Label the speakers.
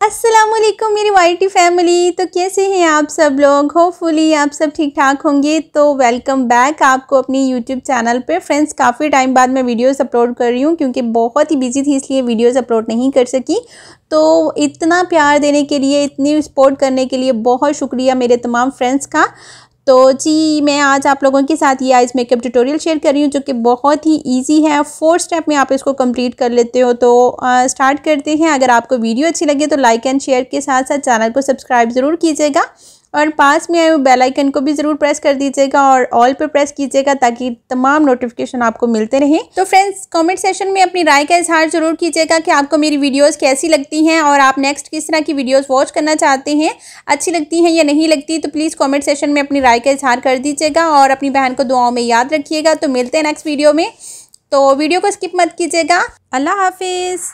Speaker 1: अस्सलामुअलैकुम मेरी वाइटी फैमिली। तो कैसे हैं आप सब लोग? होपफुली आप सब ठीक ठाक होंगे। तो वेलकम बैक आपको अपनी यूट्यूब चैनल पे। फ्रेंड्स, काफ़ी टाइम बाद मैं वीडियोस अपलोड कर रही हूँ क्योंकि बहुत ही बिजी थी, इसलिए वीडियोस अपलोड नहीं कर सकी। तो इतना प्यार देने के लिए, इतनी सपोर्ट करने के लिए बहुत शुक्रिया मेरे तमाम फ्रेंड्स का। तो जी, मैं आज आप लोगों के साथ ये आइस मेकअप ट्यूटोरियल शेयर कर रही हूँ जो कि बहुत ही इजी है। 4 स्टेप में आप इसको कंप्लीट कर लेते हो। तो स्टार्ट करते हैं। अगर आपको वीडियो अच्छी लगे तो लाइक एंड शेयर के साथ साथ चैनल को सब्सक्राइब ज़रूर कीजिएगा और पास में आए हुए बेल आइकन को भी ज़रूर प्रेस कर दीजिएगा और ऑल पे प्रेस कीजिएगा ताकि तमाम नोटिफिकेशन आपको मिलते रहें। तो फ्रेंड्स, कमेंट सेशन में अपनी राय का इजहार ज़रूर कीजिएगा कि आपको मेरी वीडियोस कैसी लगती हैं और आप नेक्स्ट किस तरह की वीडियोस वॉच करना चाहते हैं, अच्छी लगती हैं या नहीं लगती। तो प्लीज़ कमेंट सेशन में अपनी राय का इजहार कर दीजिएगा और अपनी बहन को दुआओं में याद रखिएगा। तो मिलते हैं नेक्स्ट वीडियो में। तो वीडियो को स्किप मत कीजिएगा। अल्लाह हाफिज़।